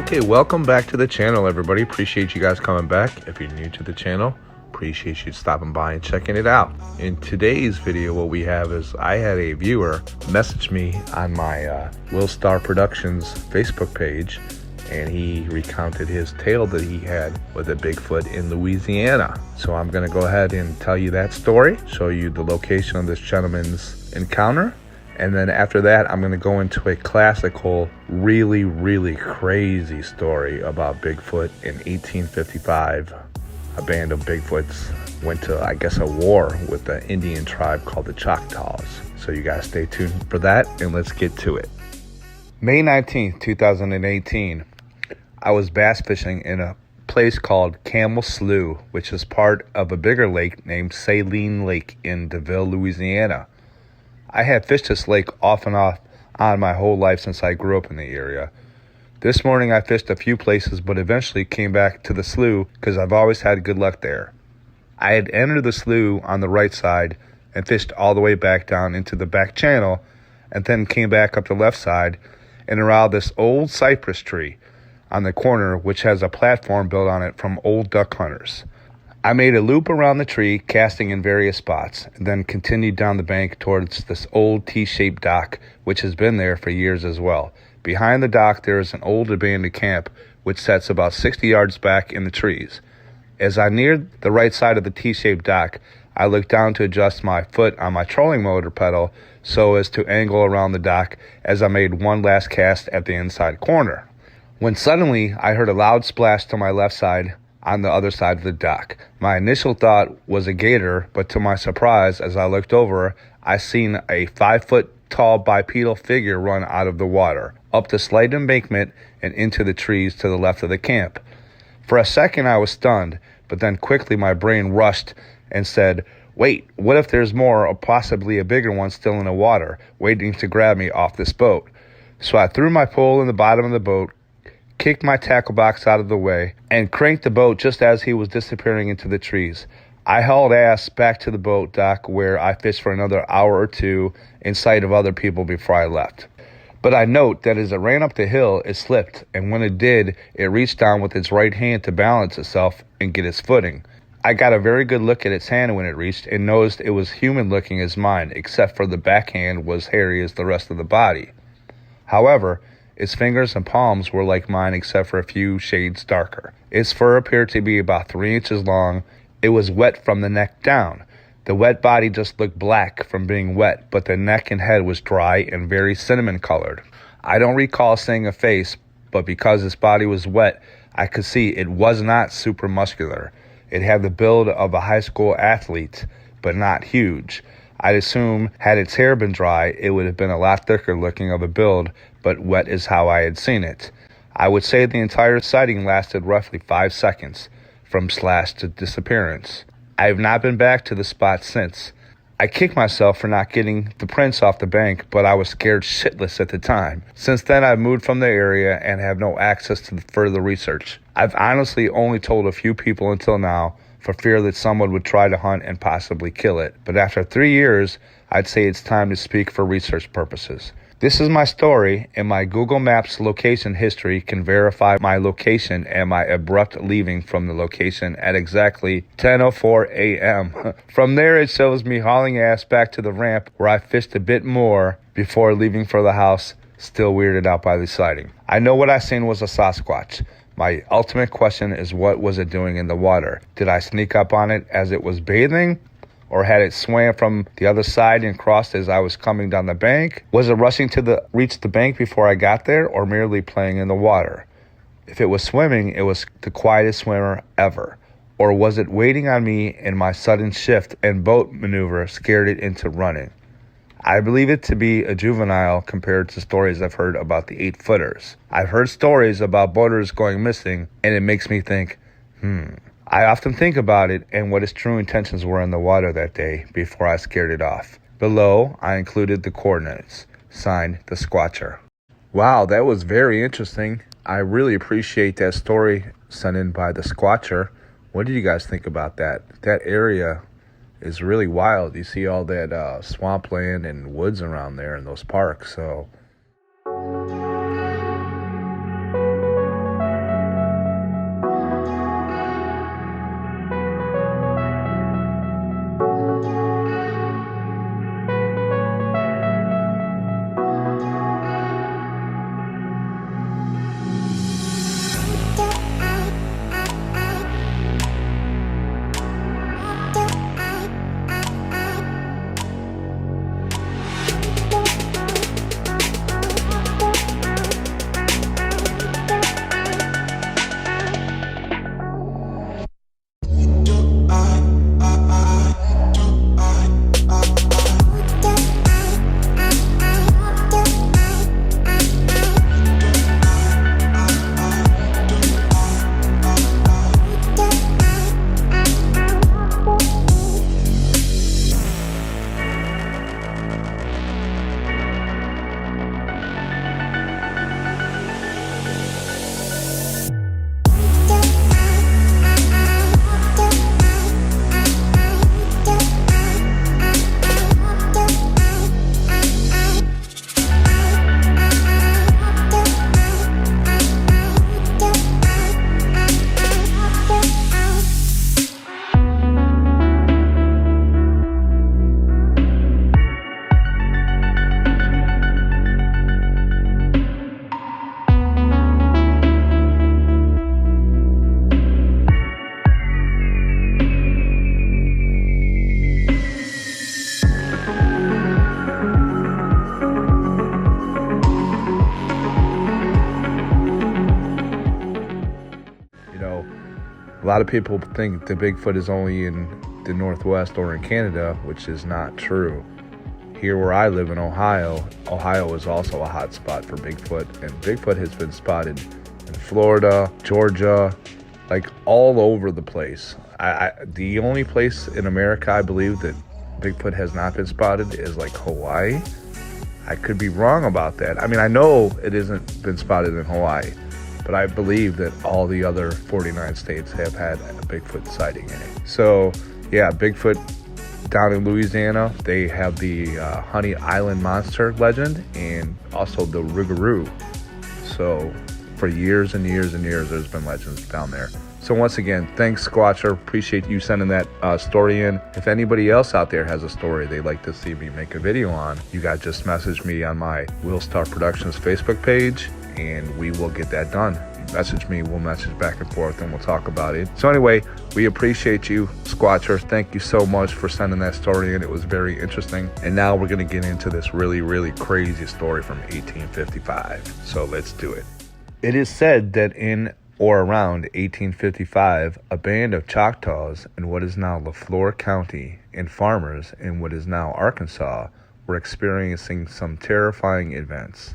Okay, welcome back to the channel, everybody. Appreciate you guys coming back. If you're new to the channel, appreciate you stopping by and checking it out. In today's video, what we have is I had a viewer message me on my WILLSTAR Productions Facebook page, and he recounted his tale that he had with a Bigfoot in Louisiana. So I'm gonna go ahead and tell you that story, show you the location of this gentleman's encounter, and then after that, I'm going to go into a classical, really crazy story about Bigfoot in 1855. A band of Bigfoots went to, I guess, a war with the Indian tribe called the CHOCTAWs. So you guys stay tuned for that, and let's get to it. May 19th, 2018, I was bass fishing in a place called Camel Slough, which is part of a bigger lake named Saline Lake in DeVille, Louisiana. I had fished this lake off and on my whole life since I grew up in the area. This morning I fished a few places, but eventually came back to the slough because I've always had good luck there. I had entered the slough on the right side and fished all the way back down into the back channel, and then came back up the left side and around this old cypress tree on the corner, which has a platform built on it from old duck hunters. I made a loop around the tree, casting in various spots, and then continued down the bank towards this old T-shaped dock, which has been there for years as well. Behind the dock, there is an old abandoned camp, which sets about 60 yards back in the trees. As I neared the right side of the T-shaped dock, I looked down to adjust my foot on my trolling motor pedal so as to angle around the dock as I made one last cast at the inside corner. When suddenly, I heard a loud splash to my left side, on the other side of the dock. My initial thought was a gator, but to my surprise, as I looked over, I seen a 5-foot-tall bipedal figure run out of the water, up the slight embankment and into the trees to the left of the camp. For a second, I was stunned, but then quickly my brain rushed and said, wait, what if there's more, or possibly a bigger one still in the water, waiting to grab me off this boat? So I threw my pole in the bottom of the boat, kicked my tackle box out of the way, and cranked the boat just as he was disappearing into the trees. I hauled ass back to the boat dock where I fished for another hour or two in sight of other people before I left. But I note that as it ran up the hill, it slipped, and when it did, it reached down with its right hand to balance itself and get its footing. I got a very good look at its hand when it reached and noticed it was human looking as mine, except for the backhand was hairy as the rest of the body. However, its fingers and palms were like mine except for a few shades darker. Its fur appeared to be about 3 inches long. It was wet from the neck down. The wet body just looked black from being wet, but the neck and head was dry and very cinnamon colored. I don't recall seeing a face, but because its body was wet, I could see it was not super muscular. It had the build of a high school athlete, but not huge. I'd assume had its hair been dry, it would have been a lot thicker looking of a build, but wet is how I had seen it. I would say the entire sighting lasted roughly 5 seconds, from slash to disappearance. I have not been back to the spot since. I kicked myself for not getting the prints off the bank, but I was scared shitless at the time. Since then, I've moved from the area and have no access to further research. I've honestly only told a few people until now, for fear that someone would try to hunt and possibly kill it. But after 3 years, I'd say it's time to speak for research purposes. This is my story, and my Google Maps location history can verify my location and my abrupt leaving from the location at exactly 10:04 a.m. From there, it shows me hauling ass back to the ramp where I fished a bit more before leaving for the house, still weirded out by the sighting. I know what I seen was a Sasquatch. My ultimate question is, what was it doing in the water? Did I sneak up on it as it was bathing? Or had it swam from the other side and crossed as I was coming down the bank? Was it rushing to reach the bank before I got there, or merely playing in the water? If it was swimming, it was the quietest swimmer ever. Or was it waiting on me, and my sudden shift and boat maneuver scared it into running? I believe it to be a juvenile compared to stories I've heard about the 8-footers. I've heard stories about boaters going missing, and it makes me think, I often think about it and what his true intentions were in the water that day before I scared it off. Below, I included the coordinates. Signed, the Squatcher. Wow, that was very interesting. I really appreciate that story sent in by the Squatcher. What did you guys think about that? That area is really wild. You see all that swampland and woods around there in those parks. So a lot of people think the Bigfoot is only in the Northwest or in Canada, which is not true. Here where I live in Ohio, Ohio is also a hot spot for Bigfoot, and Bigfoot has been spotted in Florida, Georgia, like all over the place. The only place in America I believe that Bigfoot has not been spotted is like Hawaii. I could be wrong about that. I mean, I know it hasn't been spotted in Hawaii, but I believe that all the other 49 states have had a Bigfoot sighting in it. So, yeah, Bigfoot down in Louisiana, they have the Honey Island Monster legend and also the Rougarou. So, for years and years and years, there's been legends down there. So once again, thanks, Squatcher. Appreciate you sending that story in. If anybody else out there has a story they'd like to see me make a video on, you guys just message me on my WILLSTAR Productions Facebook page, and we will get that done. Message me, we'll message back and forth, and we'll talk about it. So anyway, we appreciate you, Squatcher. Thank you so much for sending that story in. It was very interesting. And now we're going to get into this really, really crazy story from 1855. So let's do it. It is said that in or around 1855, a band of Choctaws in what is now LaFlore County and farmers in what is now Arkansas were experiencing some terrifying events.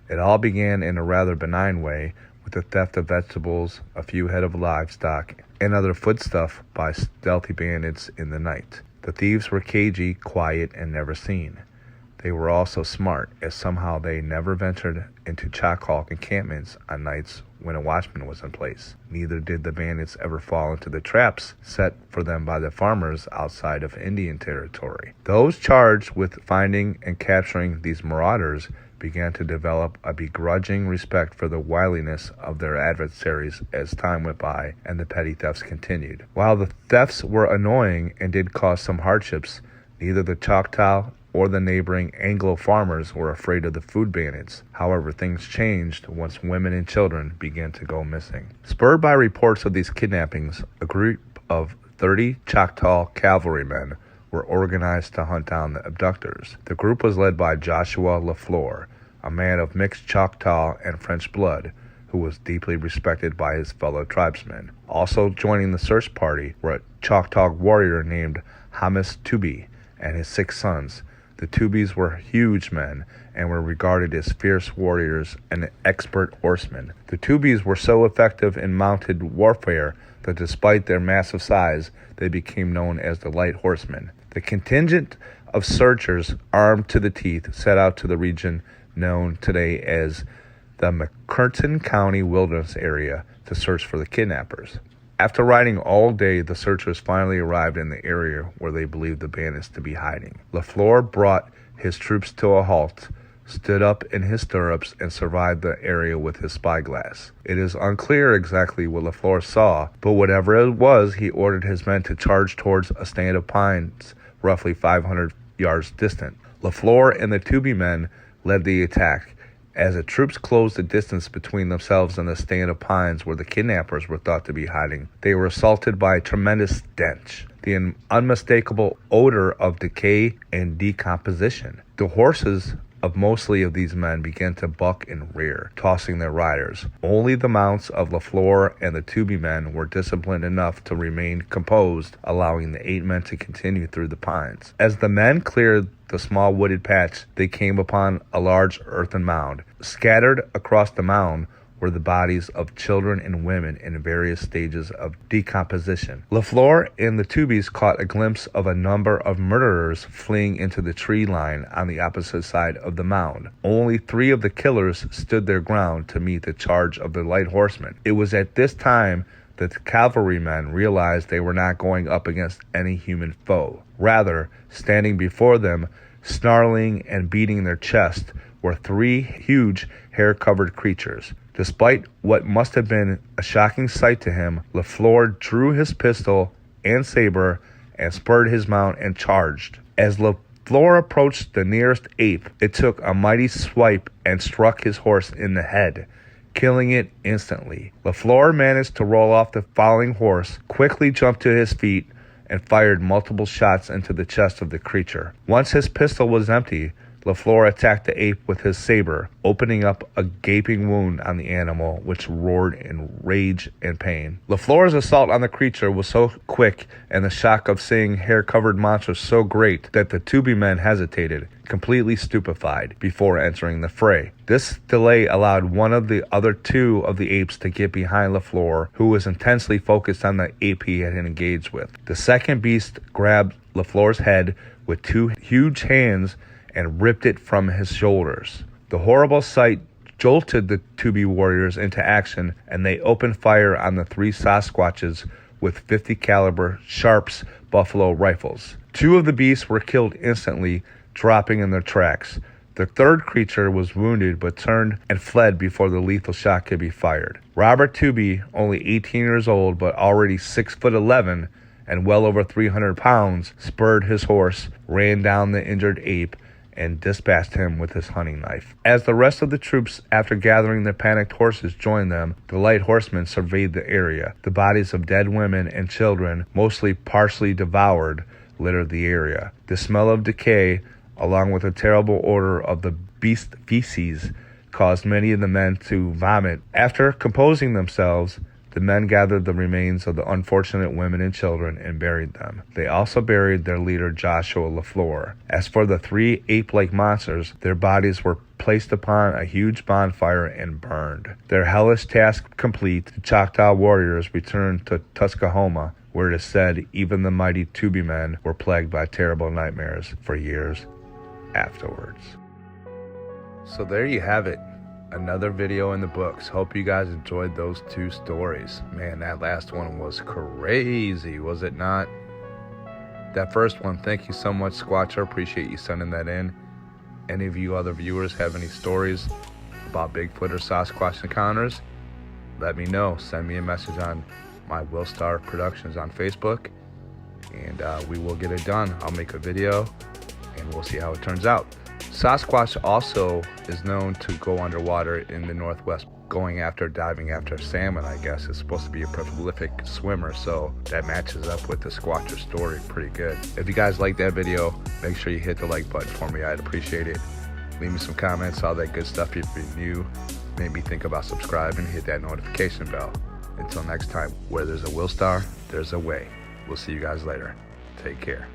It all began in a rather benign way with the theft of vegetables, a few head of livestock, and other foodstuff by stealthy bandits in the night. The thieves were cagey, quiet, and never seen. They were also smart, as somehow they never ventured into Choctaw encampments on nights when a watchman was in place. Neither did the bandits ever fall into the traps set for them by the farmers outside of Indian territory. Those charged with finding and capturing these marauders began to develop a begrudging respect for the wiliness of their adversaries as time went by and the petty thefts continued. While the thefts were annoying and did cause some hardships, neither the Choctaw or the neighboring Anglo farmers were afraid of the food bandits. However, things changed once women and children began to go missing. Spurred by reports of these kidnappings, a group of 30 Choctaw cavalrymen were organized to hunt down the abductors. The group was led by Josua LaFlore, a man of mixed Choctaw and French blood, who was deeply respected by his fellow tribesmen. Also joining the search party were a Choctaw warrior named Hamis Tubi and his 6 sons. The Tubies were huge men and were regarded as fierce warriors and expert horsemen. The Tubies were so effective in mounted warfare that despite their massive size, they became known as the Light Horsemen. The contingent of searchers, armed to the teeth, set out to the region known today as the McCurtain County Wilderness Area to search for the kidnappers. After riding all day, the searchers finally arrived in the area where they believed the bandits to be hiding. LaFlore brought his troops to a halt, stood up in his stirrups, and surveyed the area with his spyglass. It is unclear exactly what LaFlore saw, but whatever it was, he ordered his men to charge towards a stand of pines roughly 500 yards distant. LaFlore and the Tubie men led the attack. As the troops closed the distance between themselves and the stand of pines where the kidnappers were thought to be hiding, they were assaulted by a tremendous stench, the unmistakable odor of decay and decomposition. The horses of mostly of these men began to buck and rear, tossing their riders. Only the mounts of LaFlore and the Tubie men were disciplined enough to remain composed, allowing the 8 men to continue through the pines. As the men cleared the small wooded patch, they came upon a large earthen mound. Scattered across the mound were the bodies of children and women in various stages of decomposition. LaFlore and the Tubies caught a glimpse of a number of murderers fleeing into the tree line on the opposite side of the mound. Only 3 of the killers stood their ground to meet the charge of the Light Horsemen. It was at this time that the cavalrymen realized they were not going up against any human foe. Rather, standing before them, snarling and beating their chest, were 3 huge hair-covered creatures. Despite what must have been a shocking sight to him, LaFlore drew his pistol and saber and spurred his mount and charged. As LaFlore approached the nearest ape, it took a mighty swipe and struck his horse in the head, killing it instantly. LaFlore managed to roll off the falling horse, quickly jumped to his feet, and fired multiple shots into the chest of the creature. Once his pistol was empty, LaFlore attacked the ape with his saber, opening up a gaping wound on the animal, which roared in rage and pain. LaFlore's assault on the creature was so quick and the shock of seeing hair-covered monsters so great that the Tubie men hesitated, completely stupefied, before entering the fray. This delay allowed one of the other 2 of the apes to get behind LaFlore, who was intensely focused on the ape he had engaged with. The second beast grabbed LaFlore's head with 2 huge hands and ripped it from his shoulders. The horrible sight jolted the Tubie warriors into action, and they opened fire on the 3 Sasquatches with 50 caliber Sharps buffalo rifles. 2 of the beasts were killed instantly, dropping in their tracks. The third creature was wounded but turned and fled before the lethal shot could be fired. Robert Tubie, only 18 years old but already 6'11" and well over 300 pounds, spurred his horse, ran down the injured ape, and dispatched him with his hunting knife. As the rest of the troops, after gathering their panicked horses, joined them, the Light Horsemen surveyed the area. The bodies of dead women and children, mostly partially devoured, littered the area. The smell of decay, along with the terrible odor of the beast feces, caused many of the men to vomit. After composing themselves, the men gathered the remains of the unfortunate women and children and buried them. They also buried their leader Josua LaFlore. As for the 3 ape-like monsters, their bodies were placed upon a huge bonfire and burned. Their hellish task complete, the Choctaw warriors returned to Tuscaloosa, where it is said even the mighty Tubie men were plagued by terrible nightmares for years afterwards. So there you have it. Another video in the books. Hope you guys enjoyed those 2 stories. Man, that last one was crazy, was it not? That first one, thank you so much, Squatcher. Appreciate you sending that in. Any of you other viewers have any stories about Bigfoot or Sasquatch encounters? Let me know. Send me a message on my WILLSTAR Productions on Facebook, and we will get it done. I'll make a video, and we'll see how it turns out. Sasquatch also is known to go underwater in the Northwest, diving after salmon, I guess. It's supposed to be a prolific swimmer, so that matches up with the Squatcher story pretty good. If you guys like that video, make sure you hit the like button for me. I'd appreciate it. Leave me some comments, all that good stuff. If you're new, maybe think about subscribing, hit that notification bell. Until next time, where there's a WILLSTAR, there's a way. We'll see you guys later. Take care.